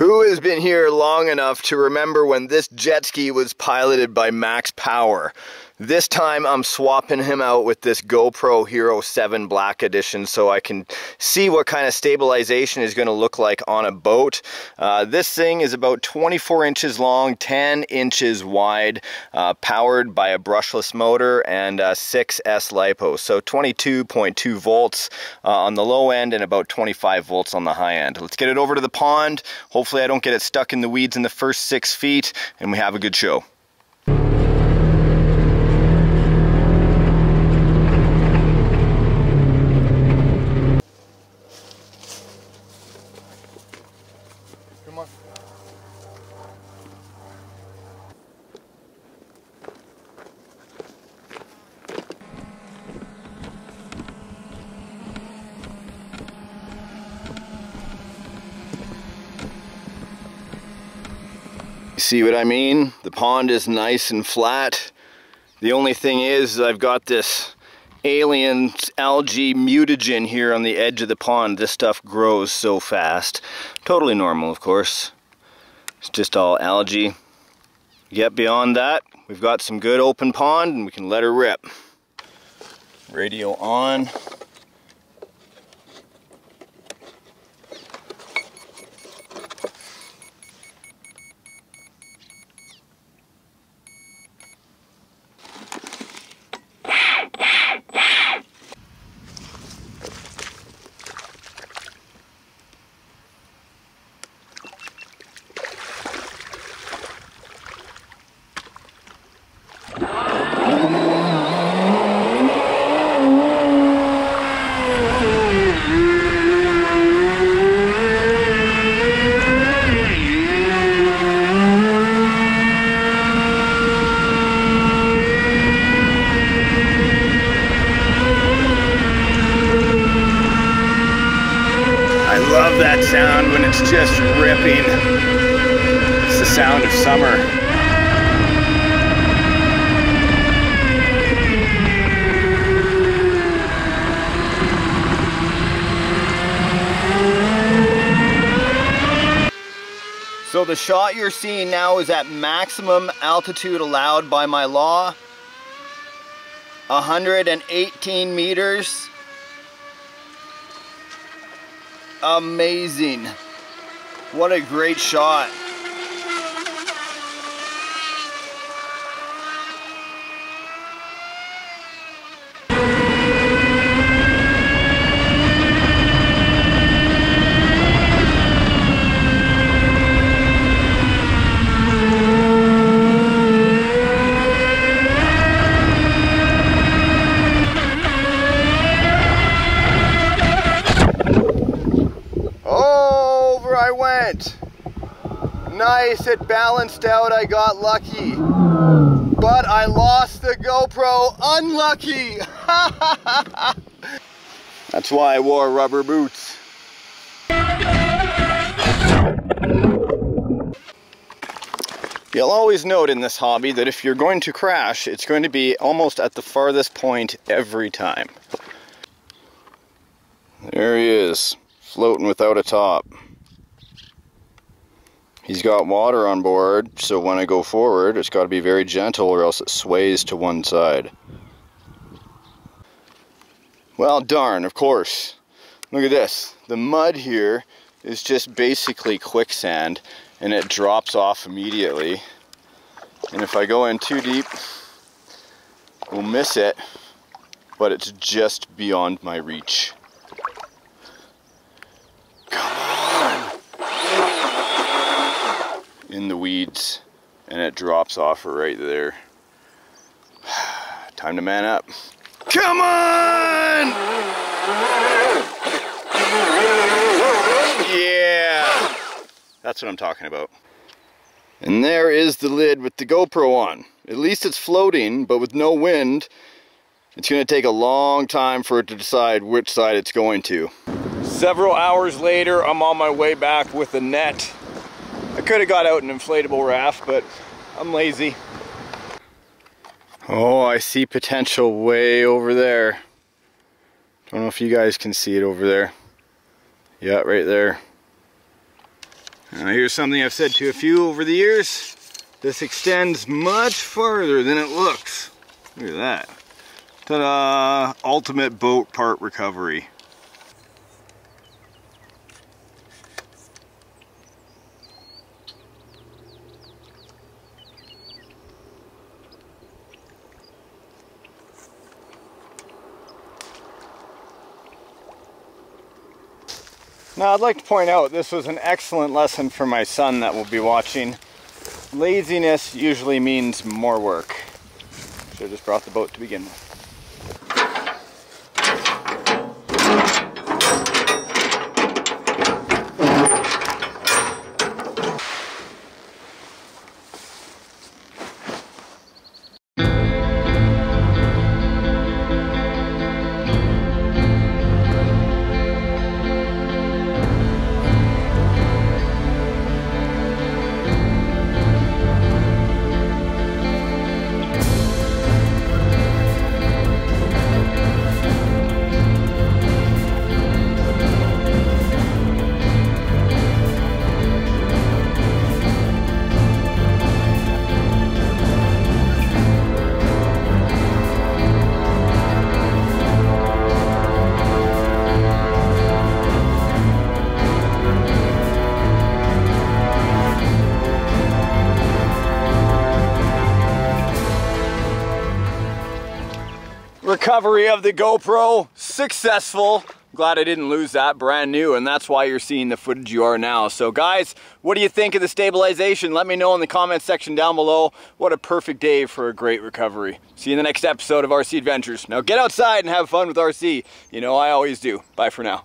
Who has been here long enough to remember when this jet ski was piloted by Max Power? This time I'm swapping him out with this GoPro Hero 7 Black Edition so I can see what kind of stabilization is going to look like on a boat. This thing is about 24 inches long, 10 inches wide, powered by a brushless motor and 6S Lipo. So 22.2 volts on the low end and about 25 volts on the high end. Let's get it over to the pond. Hopefully I don't get it stuck in the weeds in the first 6 feet and we have a good show. Come on. See what I mean? The pond is nice and flat. The only thing is I've got this alien algae mutagen here on the edge of the pond. This stuff grows so fast. Totally normal, of course. It's just all algae. Get beyond that, we've got some good open pond and we can let her rip. Radio on. I love that sound when it's just ripping. It's the sound of summer. So the shot you're seeing now is at maximum altitude allowed by my law. 118 meters. Amazing. What a great shot. I went. Nice, it balanced out, I got lucky. But I lost the GoPro, unlucky. That's why I wore rubber boots. You'll always note in this hobby that if you're going to crash, it's going to be almost at the farthest point every time. There he is, floating without a top. He's got water on board, so when I go forward, it's got to be very gentle or else it sways to one side. Well, darn, of course. Look at this. The mud here is just basically quicksand, and it drops off immediately. And if I go in too deep, we'll miss it, but it's just beyond my reach. In the weeds, and it drops off right there. Time to man up. Come on! Yeah! That's what I'm talking about. And there is the lid with the GoPro on. At least it's floating, but with no wind, it's going to take a long time for it to decide which side it's going to. Several hours later, I'm on my way back with a net. I could have got out an inflatable raft, but I'm lazy. Oh, I see potential way over there. Don't know if you guys can see it over there. Yeah, right there. Now here's something I've said to a few over the years. This extends much farther than it looks. Look at that. Ta-da! Ultimate boat part recovery. Now I'd like to point out this was an excellent lesson for my son that will be watching. Laziness usually means more work. Should have just brought the boat to begin with. Recovery of the GoPro, successful. Glad I didn't lose that, brand new, and that's why you're seeing the footage you are now. So guys, what do you think of the stabilization? Let me know in the comments section down below. What a perfect day for a great recovery. See you in the next episode of RC Adventures. Now get outside and have fun with RC. You know I always do. Bye for now.